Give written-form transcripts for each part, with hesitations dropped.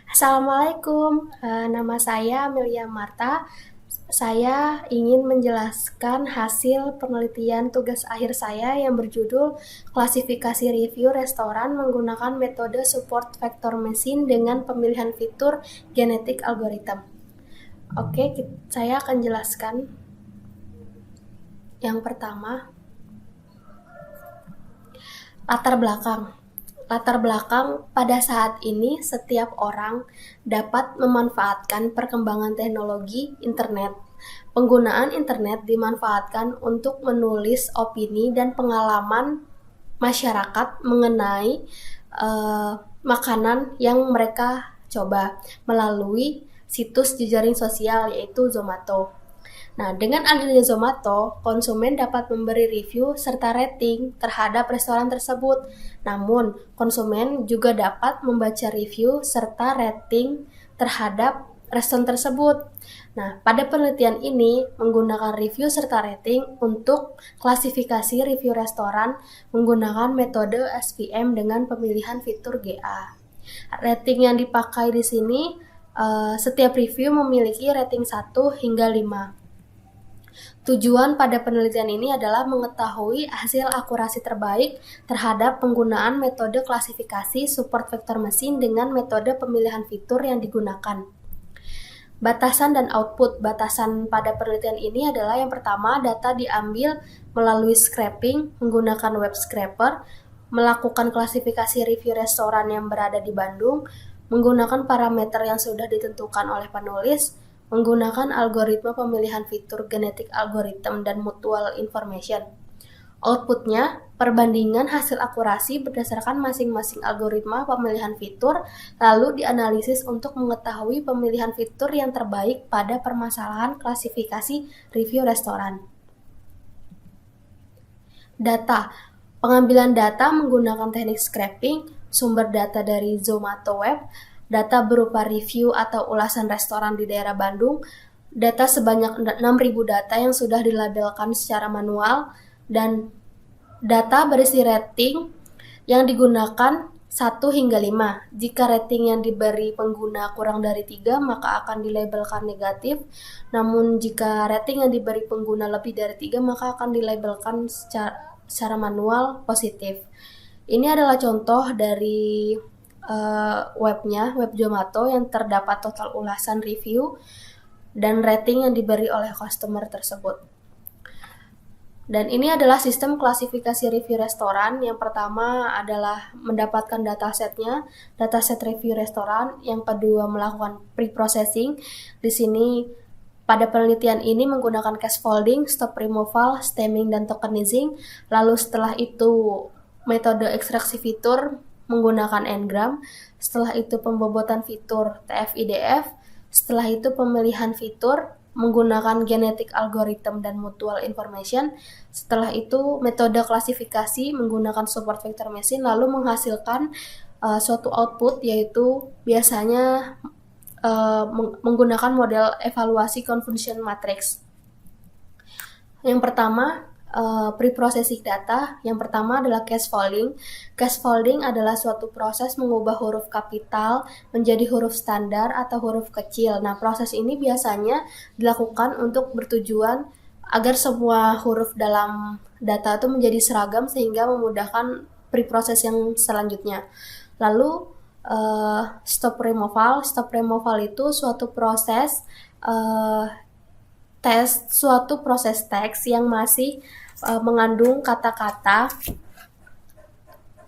Assalamualaikum, nama saya Amelia Marta. Saya ingin menjelaskan hasil penelitian tugas akhir saya yang berjudul klasifikasi review restoran menggunakan metode support vector machine dengan pemilihan fitur genetik algorithm. Oke, saya akan jelaskan. Yang pertama, latar belakang. Latar belakang pada saat ini setiap orang dapat memanfaatkan perkembangan teknologi internet. Penggunaan internet dimanfaatkan untuk menulis opini dan pengalaman masyarakat mengenai makanan yang mereka coba melalui situs jejaring sosial yaitu Zomato. Nah, dengan adanya Zomato, konsumen dapat memberi review serta rating terhadap restoran tersebut. Namun, konsumen juga dapat membaca review serta rating terhadap restoran tersebut. Nah, pada penelitian ini menggunakan review serta rating untuk klasifikasi review restoran menggunakan metode SVM dengan pemilihan fitur GA. Rating yang dipakai di sini setiap review memiliki rating 1 hingga 5. Tujuan pada penelitian ini adalah mengetahui hasil akurasi terbaik terhadap penggunaan metode klasifikasi support vector machine dengan metode pemilihan fitur yang digunakan. Batasan dan output. Batasan pada penelitian ini adalah yang pertama, data diambil melalui scraping menggunakan web scraper, melakukan klasifikasi review restoran yang berada di Bandung, menggunakan parameter yang sudah ditentukan oleh penulis, menggunakan algoritma pemilihan fitur genetik algorithm dan mutual information. Outputnya, perbandingan hasil akurasi berdasarkan masing-masing algoritma pemilihan fitur, lalu dianalisis untuk mengetahui pemilihan fitur yang terbaik pada permasalahan klasifikasi review restoran. Data. Pengambilan data menggunakan teknik scraping, sumber data dari Zomato Web, data berupa review atau ulasan restoran di daerah Bandung, data sebanyak 6.000 data yang sudah dilabelkan secara manual, dan data berisi rating yang digunakan 1 hingga 5. Jika rating yang diberi pengguna kurang dari 3, maka akan dilabelkan negatif. Namun jika rating yang diberi pengguna lebih dari 3, maka akan dilabelkan secara manual positif. Ini adalah contoh dari webnya, web Zomato yang terdapat total ulasan review dan rating yang diberi oleh customer tersebut. Dan ini adalah sistem klasifikasi review restoran. Yang pertama adalah mendapatkan datasetnya, dataset review restoran. Yang kedua melakukan pre-processing. Di sini pada penelitian ini menggunakan cache folding, stop removal, stemming, dan tokenizing. Lalu setelah itu metode ekstraksi fitur menggunakan n-gram, setelah itu pembobotan fitur TF-IDF, setelah itu pemilihan fitur menggunakan genetic algorithm dan mutual information, setelah itu metode klasifikasi menggunakan support vector machine, lalu menghasilkan suatu output yaitu biasanya menggunakan model evaluasi confusion matrix. Yang pertama, pre-processing data. Yang pertama adalah cache folding. Cache folding adalah suatu proses mengubah huruf kapital menjadi huruf standar atau huruf kecil. Nah, proses ini biasanya dilakukan untuk bertujuan agar semua huruf dalam data itu menjadi seragam sehingga memudahkan pre-proses yang selanjutnya. Lalu stop removal. Stop removal itu suatu proses teks yang masih mengandung kata-kata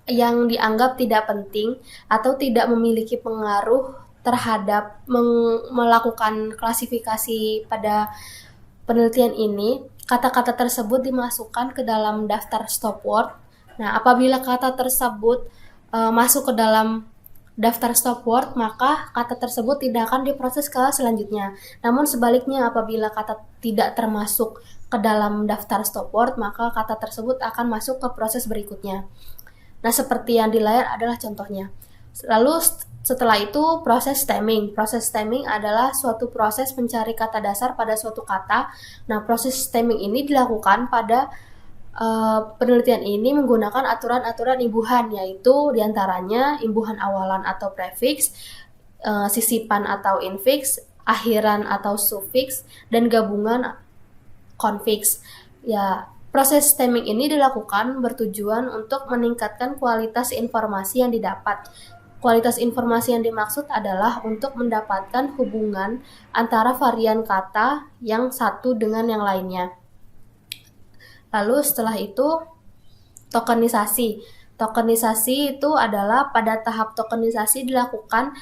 yang dianggap tidak penting atau tidak memiliki pengaruh terhadap melakukan klasifikasi pada penelitian ini. Kata-kata tersebut dimasukkan ke dalam daftar stop word. Nah, apabila kata tersebut masuk ke dalam daftar stop word, maka kata tersebut tidak akan diproses ke selanjutnya. Namun sebaliknya, apabila kata tidak termasuk ke dalam daftar stop word, maka kata tersebut akan masuk ke proses berikutnya. Nah, seperti yang di layar adalah contohnya. Lalu setelah itu proses stemming. Proses stemming adalah suatu proses mencari kata dasar pada suatu kata. Nah, proses stemming ini dilakukan pada penelitian ini menggunakan aturan-aturan imbuhan, yaitu diantaranya imbuhan awalan atau prefix, sisipan atau infix, akhiran atau sufiks, dan gabungan konfiks. Ya, proses stemming ini dilakukan bertujuan untuk meningkatkan kualitas informasi yang didapat. Kualitas informasi yang dimaksud adalah untuk mendapatkan hubungan antara varian kata yang satu dengan yang lainnya. Lalu setelah itu tokenisasi. Tokenisasi itu adalah pada tahap tokenisasi dilakukan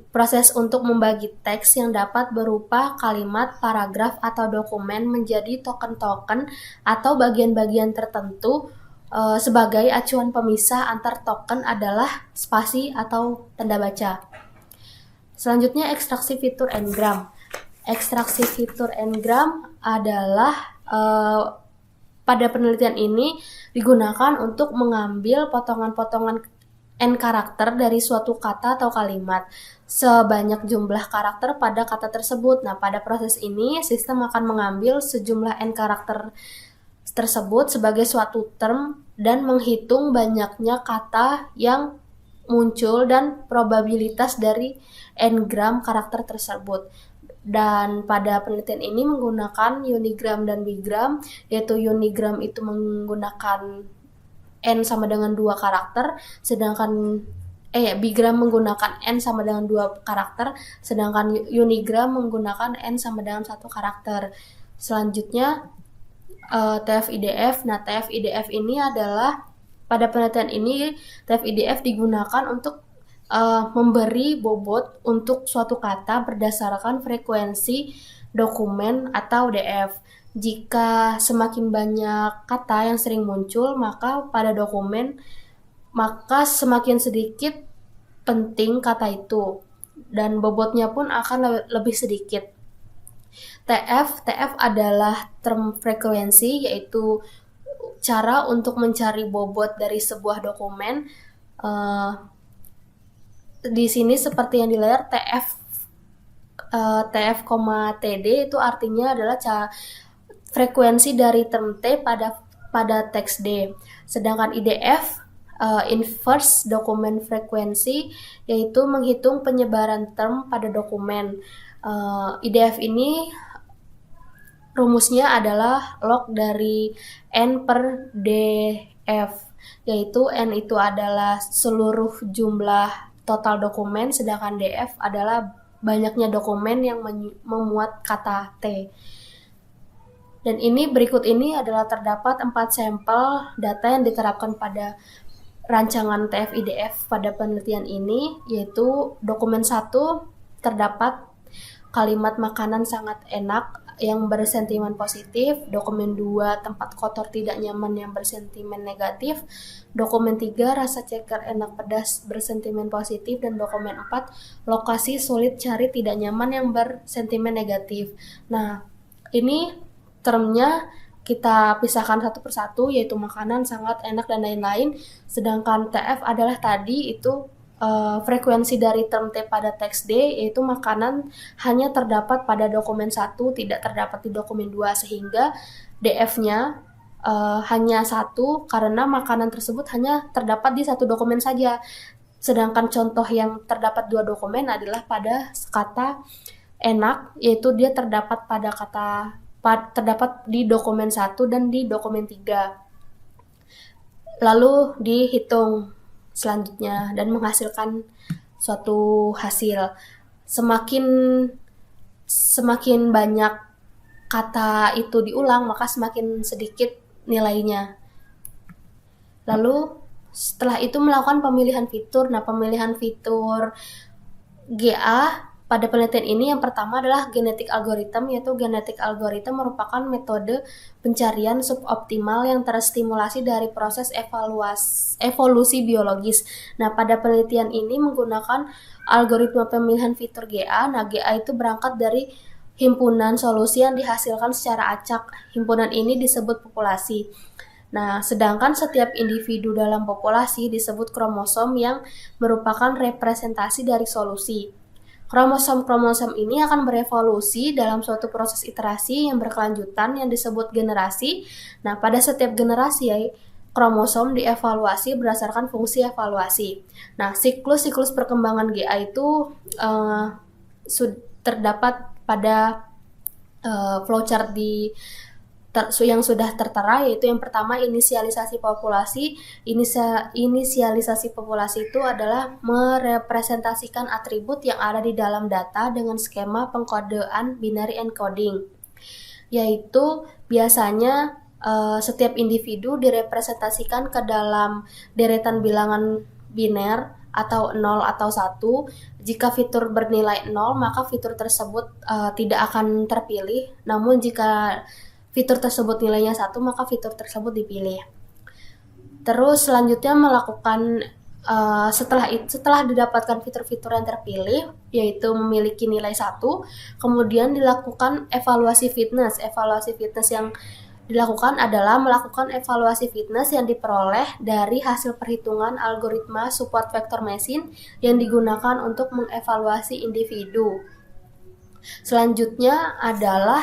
proses untuk membagi teks yang dapat berupa kalimat, paragraf, atau dokumen menjadi token-token atau bagian-bagian tertentu. Sebagai acuan pemisah antar token adalah spasi atau tanda baca. Selanjutnya ekstraksi fitur n-gram. Ekstraksi fitur n-gram adalah pada penelitian ini digunakan untuk mengambil potongan-potongan n karakter dari suatu kata atau kalimat sebanyak jumlah karakter pada kata tersebut. Nah, pada proses ini sistem akan mengambil sejumlah n karakter tersebut sebagai suatu term dan menghitung banyaknya kata yang muncul dan probabilitas dari n-gram karakter tersebut. Dan pada penelitian ini menggunakan unigram dan bigram, yaitu unigram itu menggunakan n sama dengan 2 karakter, sedangkan bigram menggunakan n sama dengan 2 karakter, sedangkan unigram menggunakan n sama dengan 1 karakter. Selanjutnya TF-IDF. Nah, TF-IDF ini adalah pada penelitian ini TF-IDF digunakan untuk memberi bobot untuk suatu kata berdasarkan frekuensi dokumen atau DF. Jika semakin banyak kata yang sering muncul, maka pada dokumen maka semakin sedikit penting kata itu dan bobotnya pun akan lebih sedikit. TF adalah term frekuensi, yaitu cara untuk mencari bobot dari sebuah dokumen. Di sini seperti yang di layar TF, TD itu artinya adalah frekuensi dari term T pada teks D. Sedangkan IDF inverse dokumen frekuensi, yaitu menghitung penyebaran term pada dokumen. IDF ini rumusnya adalah log dari N per DF, yaitu N itu adalah seluruh jumlah total dokumen, sedangkan DF adalah banyaknya dokumen yang memuat kata T. Dan berikut ini adalah terdapat 4 sampel data yang diterapkan pada rancangan TF-IDF pada penelitian ini, yaitu dokumen 1 terdapat kalimat makanan sangat enak yang bersentimen positif, dokumen 2 tempat kotor tidak nyaman yang bersentimen negatif, dokumen 3 rasa ceker enak pedas bersentimen positif, dan dokumen 4 lokasi sulit cari tidak nyaman yang bersentimen negatif. Nah, ini termnya kita pisahkan satu persatu, yaitu makanan sangat enak dan lain-lain, sedangkan TF adalah tadi itu frekuensi dari term T pada teks D, yaitu makanan hanya terdapat pada dokumen 1, tidak terdapat di dokumen 2, sehingga DF-nya hanya 1 karena makanan tersebut hanya terdapat di 1 dokumen saja. Sedangkan contoh yang terdapat 2 dokumen adalah pada kata enak, yaitu dia terdapat terdapat di dokumen 1 dan di dokumen 3. Lalu dihitung selanjutnya dan menghasilkan suatu hasil. Semakin banyak kata itu diulang, maka semakin sedikit nilainya. Lalu setelah itu melakukan pemilihan fitur. Nah, pemilihan fitur GA pada penelitian ini yang pertama adalah genetic algorithm, yaitu genetic algorithm merupakan metode pencarian suboptimal yang terstimulasi dari proses evolusi biologis. Nah, pada penelitian ini menggunakan algoritma pemilihan fitur GA. Nah, GA itu berangkat dari himpunan solusi yang dihasilkan secara acak. Himpunan ini disebut populasi. Nah, sedangkan setiap individu dalam populasi disebut kromosom yang merupakan representasi dari solusi. Kromosom-kromosom ini akan berevolusi dalam suatu proses iterasi yang berkelanjutan yang disebut generasi. Nah, pada setiap generasi kromosom dievaluasi berdasarkan fungsi evaluasi. Nah, siklus perkembangan GA itu terdapat pada flowchart yang sudah tertera, yaitu yang pertama inisialisasi populasi. Inisialisasi populasi itu adalah merepresentasikan atribut yang ada di dalam data dengan skema pengkodean binary encoding, yaitu biasanya setiap individu direpresentasikan ke dalam deretan bilangan biner atau 0 atau 1. Jika fitur bernilai 0, maka fitur tersebut tidak akan terpilih. Namun jika fitur tersebut nilainya 1, maka fitur tersebut dipilih. Terus selanjutnya melakukan setelah didapatkan fitur-fitur yang terpilih, yaitu memiliki nilai 1, kemudian dilakukan evaluasi fitness. Evaluasi fitness yang dilakukan adalah melakukan evaluasi fitness yang diperoleh dari hasil perhitungan algoritma support vector machine yang digunakan untuk mengevaluasi individu. Selanjutnya adalah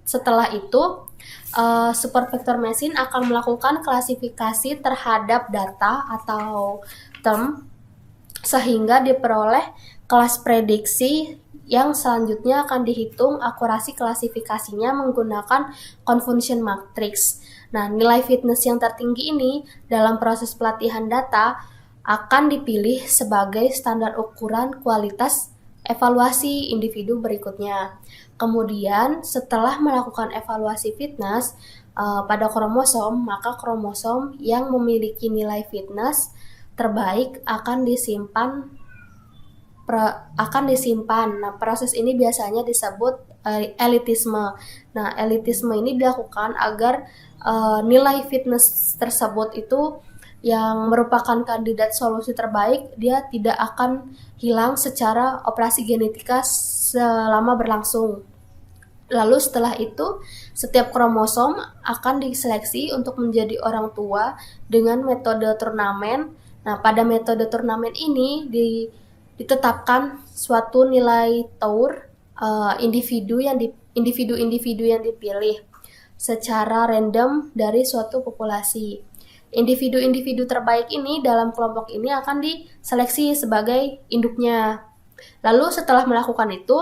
setelah itu support vector machine akan melakukan klasifikasi terhadap data atau term sehingga diperoleh kelas prediksi yang selanjutnya akan dihitung akurasi klasifikasinya menggunakan convolution matrix. Nah, nilai fitness yang tertinggi ini dalam proses pelatihan data akan dipilih sebagai standar ukuran kualitas evaluasi individu berikutnya. Kemudian, setelah melakukan evaluasi fitness pada kromosom, maka kromosom yang memiliki nilai fitness terbaik akan disimpan. Nah, proses ini biasanya disebut elitisme. Nah, elitisme ini dilakukan agar nilai fitness tersebut itu yang merupakan kandidat solusi terbaik, dia tidak akan hilang secara operasi genetika selama berlangsung. Lalu setelah itu, setiap kromosom akan diseleksi untuk menjadi orang tua dengan metode turnamen. Nah, pada metode turnamen ini ditetapkan suatu nilai Taur individu-individu yang dipilih secara random dari suatu populasi. Individu-individu terbaik ini dalam kelompok ini akan diseleksi sebagai induknya. Lalu setelah melakukan itu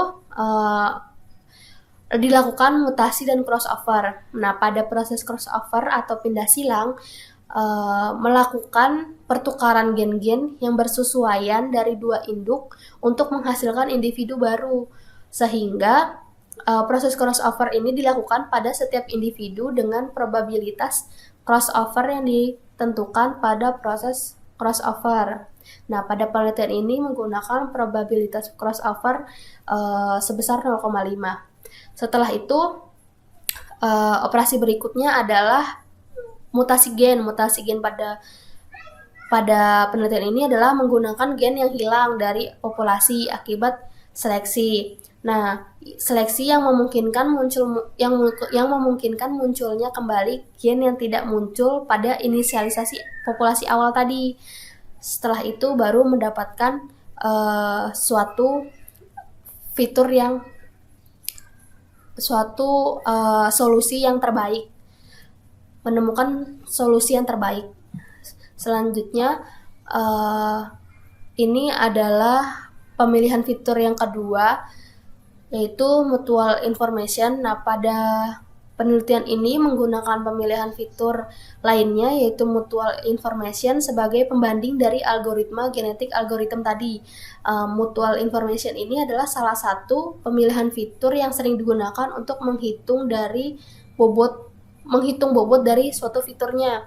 dilakukan mutasi dan crossover. Nah, pada proses crossover atau pindah silang melakukan pertukaran gen-gen yang bersesuaian dari dua induk untuk menghasilkan individu baru, sehingga proses crossover ini dilakukan pada setiap individu dengan probabilitas crossover yang ditentukan pada proses crossover. Nah, pada penelitian ini menggunakan probabilitas crossover sebesar 0,5. Setelah itu, operasi berikutnya adalah mutasi gen. Mutasi gen pada penelitian ini adalah menggunakan gen yang hilang dari populasi akibat seleksi. Nah, seleksi yang memungkinkan munculnya kembali gen yang tidak muncul pada inisialisasi populasi awal tadi. Setelah itu baru mendapatkan suatu solusi yang terbaik. Menemukan solusi yang terbaik. Selanjutnya, ini adalah pemilihan fitur yang kedua, yaitu mutual information. Nah, pada penelitian ini menggunakan pemilihan fitur lainnya, yaitu mutual information sebagai pembanding dari algoritma genetik algoritma tadi. Mutual information ini adalah salah satu pemilihan fitur yang sering digunakan untuk menghitung bobot dari suatu fiturnya.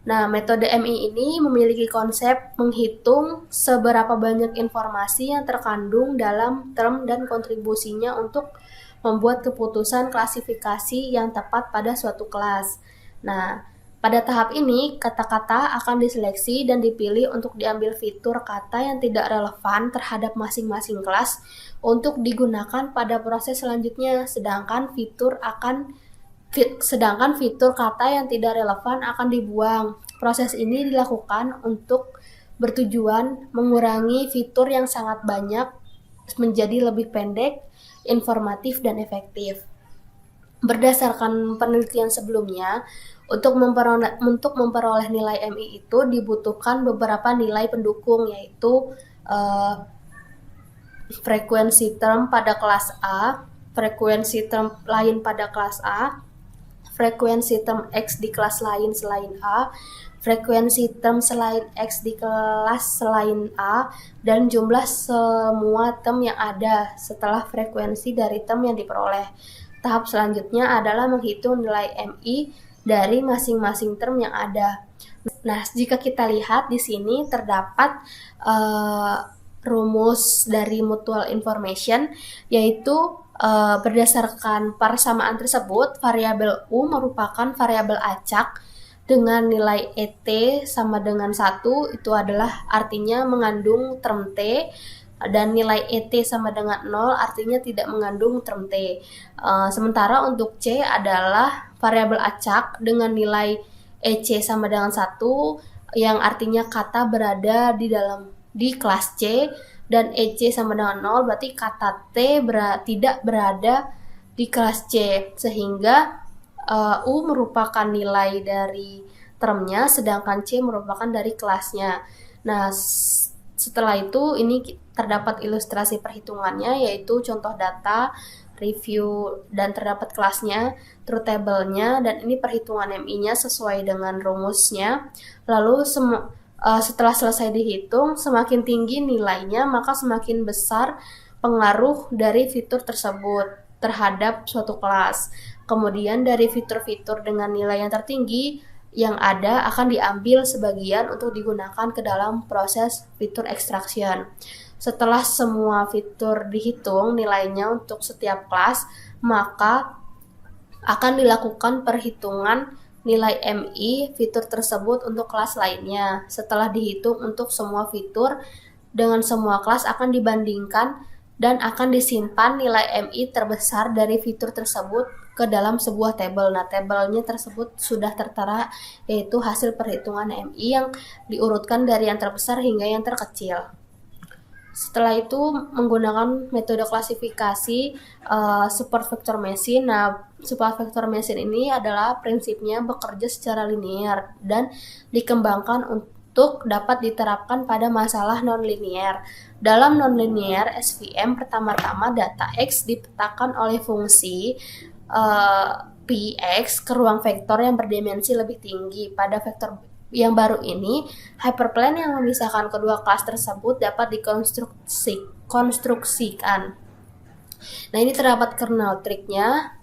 Nah, metode MI ini memiliki konsep menghitung seberapa banyak informasi yang terkandung dalam term dan kontribusinya untuk membuat keputusan klasifikasi yang tepat pada suatu kelas. Nah, pada tahap ini, kata-kata akan diseleksi dan dipilih untuk diambil fitur kata yang tidak relevan terhadap masing-masing kelas untuk digunakan pada proses selanjutnya, sedangkan fitur kata yang tidak relevan akan dibuang. Proses ini dilakukan untuk bertujuan mengurangi fitur yang sangat banyak menjadi lebih pendek, informatif, dan efektif. Berdasarkan penelitian sebelumnya, Untuk memperoleh nilai MI itu dibutuhkan beberapa nilai pendukung, yaitu frekuensi term pada kelas A, frekuensi term lain pada kelas A, frekuensi term X di kelas lain selain A, frekuensi term selain X di kelas selain A, dan jumlah semua term yang ada setelah frekuensi dari term yang diperoleh. Tahap selanjutnya adalah menghitung nilai MI dari masing-masing term yang ada. Nah, jika kita lihat di sini terdapat rumus dari mutual information, yaitu berdasarkan persamaan tersebut, variabel U merupakan variabel acak dengan nilai ET sama dengan 1, itu adalah artinya mengandung term T, dan nilai ET sama dengan 0 artinya tidak mengandung term T. Sementara untuk C adalah variabel acak dengan nilai EC sama dengan 1, yang artinya kata berada di kelas C, dan EC sama dengan 0 berarti kata T tidak berada di kelas C, sehingga U merupakan nilai dari termnya sedangkan C merupakan dari kelasnya. Nah, setelah itu ini terdapat ilustrasi perhitungannya, yaitu contoh data, review, dan terdapat kelasnya, truth table-nya, dan ini perhitungan MI-nya sesuai dengan rumusnya. Lalu setelah selesai dihitung, semakin tinggi nilainya, maka semakin besar pengaruh dari fitur tersebut terhadap suatu kelas. Kemudian dari fitur-fitur dengan nilai yang tertinggi yang ada akan diambil sebagian untuk digunakan ke dalam proses fitur extraction. Setelah semua fitur dihitung nilainya untuk setiap kelas, maka akan dilakukan perhitungan nilai MI fitur tersebut untuk kelas lainnya. Setelah dihitung untuk semua fitur dengan semua kelas, akan dibandingkan dan akan disimpan nilai MI terbesar dari fitur tersebut ke dalam sebuah tabel. Nah, tabelnya tersebut sudah tertera, yaitu hasil perhitungan MI yang diurutkan dari yang terbesar hingga yang terkecil. Setelah itu menggunakan metode klasifikasi support vector machine. Nah, support vector machine ini adalah prinsipnya bekerja secara linear dan dikembangkan untuk dapat diterapkan pada masalah non-linear. Dalam non-linear SVM, pertama-tama data X dipetakan oleh fungsi Px ke ruang vektor yang berdimensi lebih tinggi. Pada vektor yang baru ini, hyperplane yang memisahkan kedua kelas tersebut dapat dikonstruksikan. Nah, ini terdapat kernel triknya.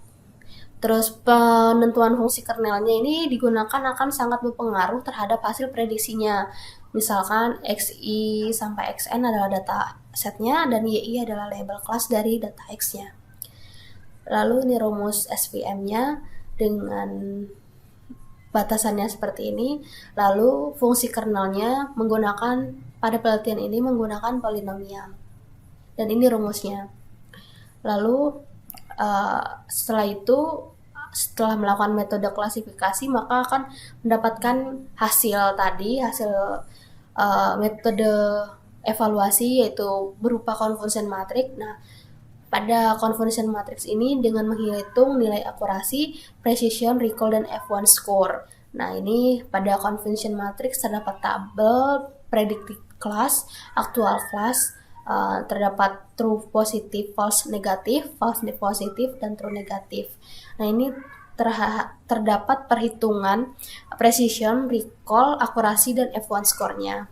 Terus penentuan fungsi kernelnya ini digunakan akan sangat berpengaruh terhadap hasil prediksinya. Misalkan XI sampai XN adalah data setnya dan YI adalah label kelas dari data X-nya. Lalu ini rumus SVM-nya dengan batasannya seperti ini. Lalu fungsi kernelnya pada penelitian ini menggunakan polinomial. Dan ini rumusnya. Lalu setelah melakukan metode klasifikasi, maka akan mendapatkan hasil metode evaluasi, yaitu berupa convolution matrix. Nah, pada convolution matrix ini dengan menghitung nilai akurasi, precision, recall, dan F1 score. Nah, ini pada convolution matrix terdapat tabel predicted class, actual class, terdapat true positif, false negatif, false positif, dan true negatif. Nah, ini terdapat perhitungan precision, recall, akurasi, dan F1 score-nya.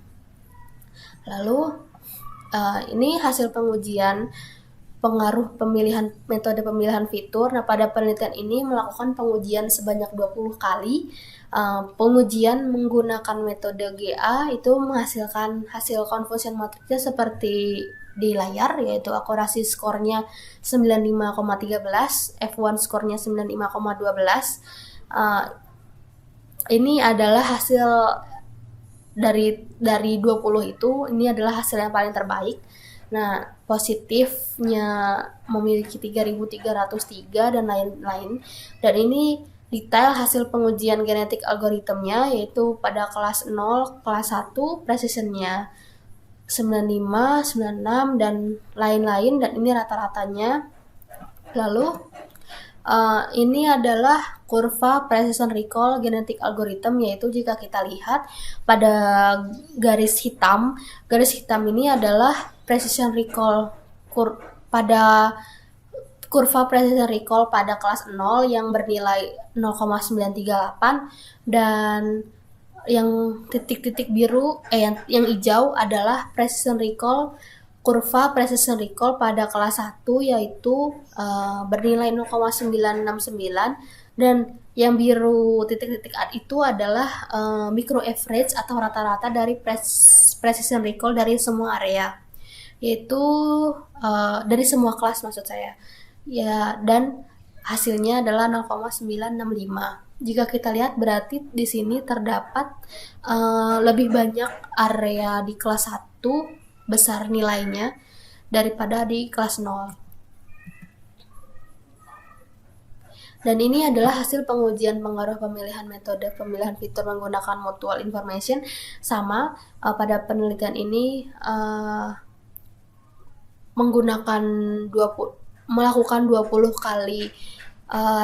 Lalu ini hasil pengujian pengaruh metode pemilihan fitur. Nah, pada penelitian ini melakukan pengujian sebanyak 20 kali. Pengujian menggunakan metode GA itu menghasilkan hasil convolution matrixnya seperti di layar, yaitu akurasi skornya 95,13, F1 skornya 95,12. Ini adalah hasil dari 20 itu, ini adalah hasil yang paling terbaik. Nah, positifnya memiliki 3.303 dan lain-lain. Dan ini detail hasil pengujian genetik algoritmnya, yaitu pada kelas 0, kelas 1, precisionnya 95, 96, dan lain-lain. Dan ini rata-ratanya. Lalu Ini adalah kurva precision recall genetic algorithm, yaitu jika kita lihat pada garis hitam ini adalah precision recall pada kurva precision recall pada kelas 0 yang bernilai 0,938, dan yang titik-titik biru yang hijau adalah kurva precision recall pada kelas 1, yaitu bernilai 0,969, dan yang biru titik-titik itu adalah micro average atau rata-rata dari precision recall dari semua area, yaitu dari semua kelas maksud saya. Ya, dan hasilnya adalah 0,965. Jika kita lihat berarti di sini terdapat lebih banyak area di kelas 1 besar nilainya daripada di kelas 0. Dan ini adalah hasil pengujian pengaruh pemilihan metode pemilihan fitur menggunakan mutual information. Sama pada penelitian ini melakukan 20 kali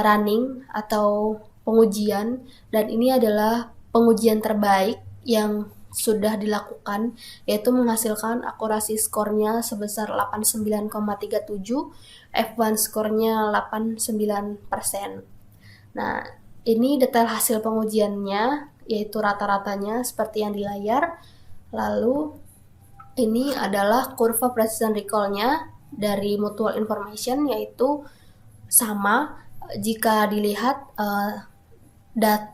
running atau pengujian, dan ini adalah pengujian terbaik yang sudah dilakukan, yaitu menghasilkan akurasi skornya sebesar 89,37, F1 skornya 89%. Nah, ini detail hasil pengujiannya, yaitu rata-ratanya seperti yang di layar. Lalu ini adalah kurva precision recall-nya dari mutual information, yaitu sama jika dilihat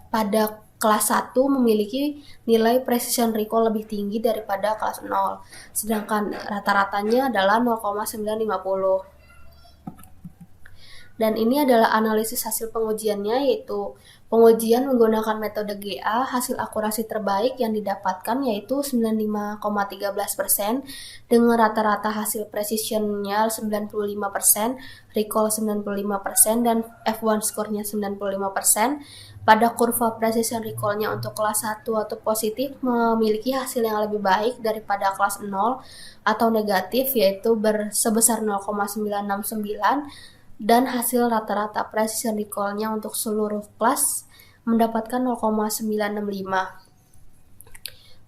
pada kelas 1 memiliki nilai precision recall lebih tinggi daripada kelas 0, sedangkan rata-ratanya adalah 0,950. Dan ini adalah analisis hasil pengujiannya, yaitu pengujian menggunakan metode GA. Hasil akurasi terbaik yang didapatkan yaitu 95,13% dengan rata-rata hasil precisionnya 95%, recall 95%, dan F1 skornya 95%. Pada kurva precision recall-nya untuk kelas 1 atau positif memiliki hasil yang lebih baik daripada kelas 0 atau negatif, yaitu sebesar 0,969, dan hasil rata-rata precision recall-nya untuk seluruh kelas mendapatkan 0,965.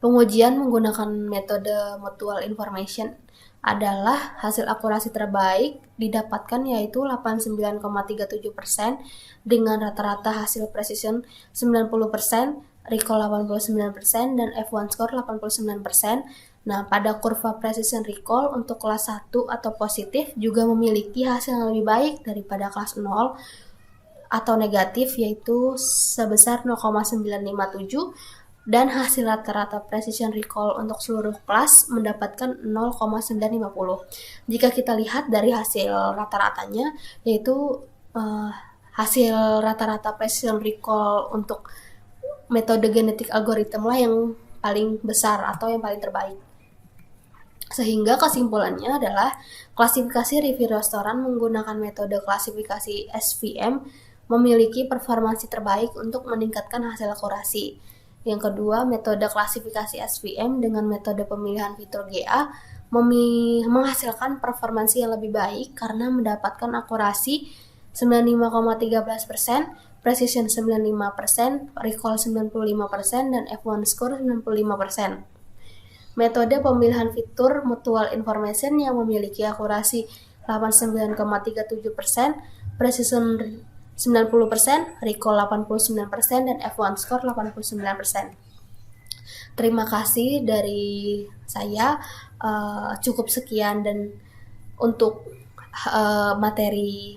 Pengujian menggunakan metode mutual information adalah hasil akurasi terbaik didapatkan yaitu 89,37% dengan rata-rata hasil precision 90%, recall 89%, dan F1 score 89%. Nah, pada kurva precision recall untuk kelas 1 atau positif juga memiliki hasil yang lebih baik daripada kelas 0 atau negatif, yaitu sebesar 0,957, dan hasil rata-rata precision recall untuk seluruh kelas mendapatkan 0,950. Jika kita lihat dari hasil rata-ratanya, yaitu hasil rata-rata precision recall untuk metode genetik algoritma lah yang paling besar atau yang paling terbaik. Sehingga kesimpulannya adalah klasifikasi review restoran menggunakan metode klasifikasi SVM memiliki performansi terbaik untuk meningkatkan hasil akurasi. Yang kedua, metode klasifikasi SVM dengan metode pemilihan fitur GA menghasilkan performansi yang lebih baik karena mendapatkan akurasi 95,13%, precision 95%, recall 95%, dan F1 score 95%. Metode pemilihan fitur mutual information yang memiliki akurasi 89,37%, precision 90%, recall 89%, dan F1 score 89%. Terima kasih dari saya, cukup sekian, dan untuk materi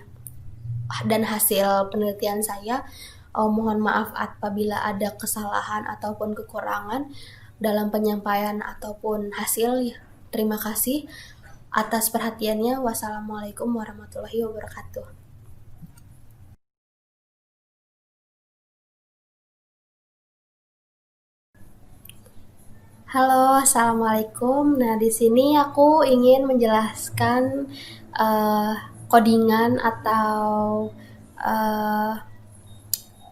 dan hasil penelitian saya, mohon maaf apabila ada kesalahan ataupun kekurangan dalam penyampaian ataupun hasil. Terima kasih atas perhatiannya. Wassalamualaikum warahmatullahi wabarakatuh. Halo, assalamualaikum. Nah, di sini aku ingin menjelaskan codingan atau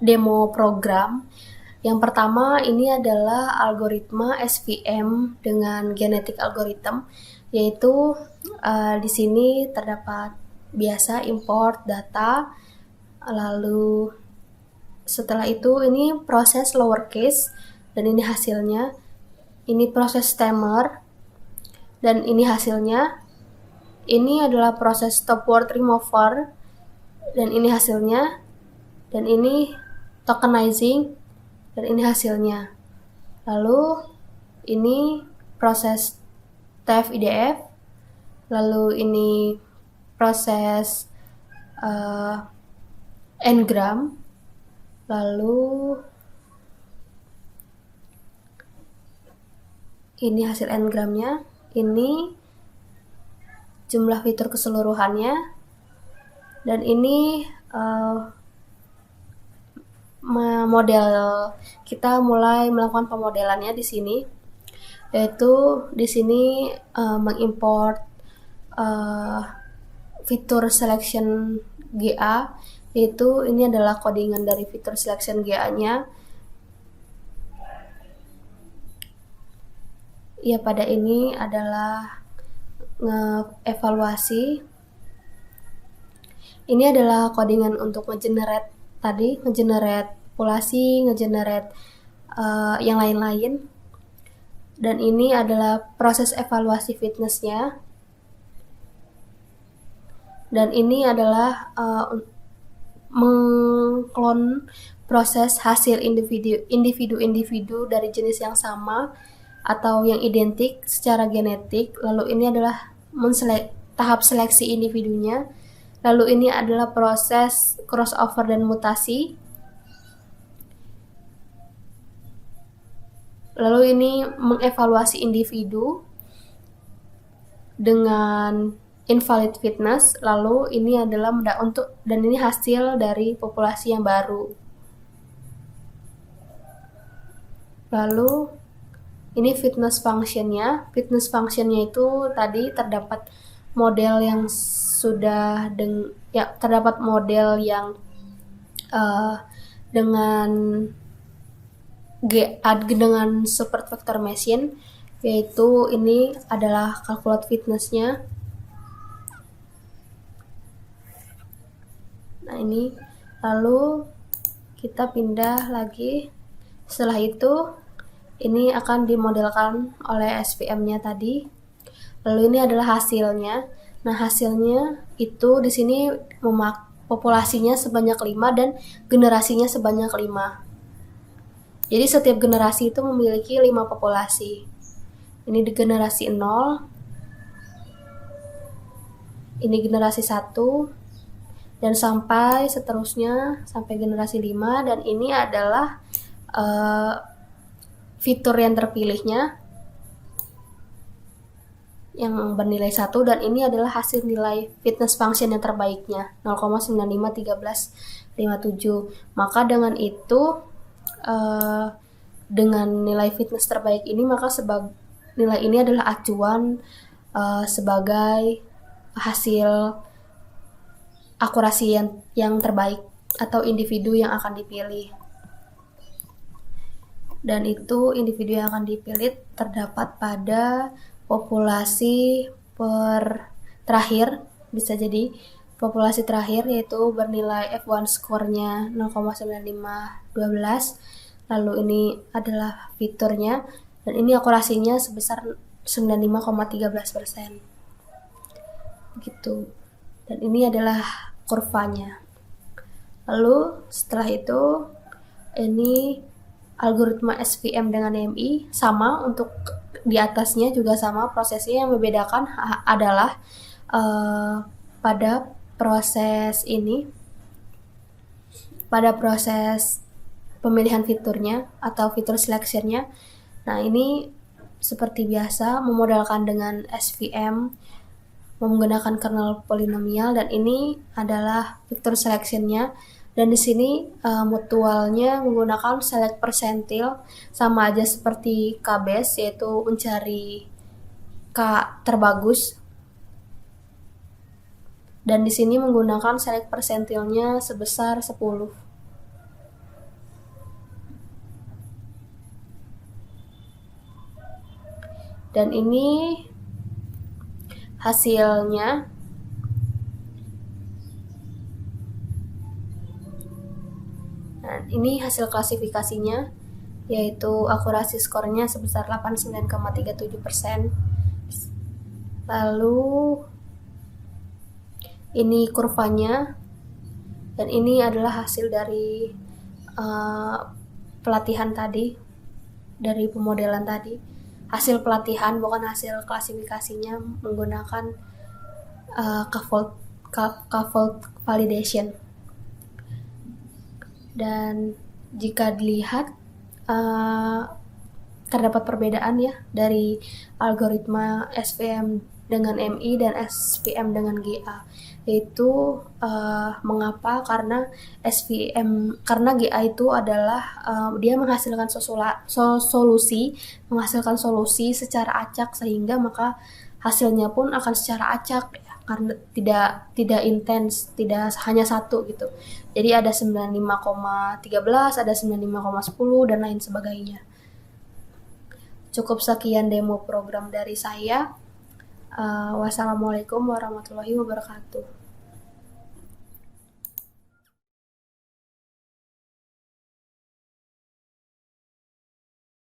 demo program. Yang pertama ini adalah algoritma SVM dengan genetic algorithm, yaitu di sini terdapat biasa import data, Lalu setelah itu ini proses lowercase dan ini hasilnya. Ini proses stammer dan ini hasilnya. Ini adalah proses stop word remover dan ini hasilnya. Dan ini tokenizing dan ini hasilnya. Lalu ini proses TF-IDF, lalu ini proses n-gram, lalu ini hasil n-gramnya, ini jumlah fitur keseluruhannya, dan ini model. Kita mulai melakukan pemodelannya di sini, yaitu di sini mengimport fitur selection GA, yaitu ini adalah codingan dari fitur selection GA-nya. Ya, pada ini adalah nge-evaluasi. Ini adalah codingan untuk nge-generate tadi, nge-generate populasi, nge-generate yang lain-lain. Dan ini adalah proses evaluasi fitnessnya. Dan ini adalah mengklon proses hasil individu dari jenis yang sama atau yang identik secara genetik. Lalu ini adalah tahap seleksi individunya. Lalu ini adalah proses crossover dan mutasi. Lalu ini mengevaluasi individu dengan invalid fitness. Lalu ini adalah dan ini hasil dari populasi yang baru. Lalu ini fitness functionnya. Fitness functionnya itu tadi terdapat model yang terdapat model yang dengan support vector machine, yaitu ini adalah calculate fitnessnya. Nah, ini lalu kita pindah lagi. Setelah itu ini akan dimodelkan oleh SVM-nya tadi. Lalu ini adalah hasilnya. Nah, hasilnya itu di sini populasinya sebanyak 5 dan generasinya sebanyak 5. Jadi setiap generasi itu memiliki 5 populasi. Ini di generasi 0, ini generasi 1, dan sampai seterusnya sampai generasi 5, dan ini adalah fitur yang terpilihnya yang bernilai 1, dan ini adalah hasil nilai fitness function yang terbaiknya 0,951357. Maka dengan itu dengan nilai fitness terbaik ini, maka nilai ini adalah acuan sebagai hasil akurasi yang terbaik atau individu yang akan dipilih. Dan itu individu yang akan dipilih terdapat pada populasi terakhir, bisa jadi populasi terakhir, yaitu bernilai F1 skornya 0,9512. Lalu ini adalah fiturnya, dan ini akurasinya sebesar 95,13%. Gitu. Dan ini adalah kurvanya. Lalu setelah itu ini algoritma SVM dengan NMI sama, untuk di atasnya juga sama prosesnya. Yang membedakan adalah pada proses pemilihan fiturnya atau fitur selection-nya. Nah, ini seperti biasa memodelkan dengan SVM menggunakan kernel polinomial, dan ini adalah fitur selection-nya. Dan di sini mutualnya menggunakan select percentile, sama aja seperti K-base, yaitu mencari K terbagus. Dan di sini menggunakan select percentile-nya sebesar 10. Dan ini hasilnya. ini hasil klasifikasinya, yaitu akurasi skornya sebesar 89,37%. Lalu ini kurvanya, dan ini adalah hasil dari pelatihan tadi, dari pemodelan tadi. Hasil pelatihan, bukan hasil klasifikasinya, menggunakan K-fold validation. Dan jika dilihat terdapat perbedaan ya dari algoritma SVM dengan MI dan SVM dengan GA, yaitu mengapa, karena GA itu adalah dia menghasilkan solusi secara acak, sehingga maka hasilnya pun akan secara acak ya, karena tidak intens, tidak hanya satu gitu. Jadi ada 95,13, ada 95,10 dan lain sebagainya. Cukup sekian demo program dari saya. Wassalamualaikum warahmatullahi wabarakatuh.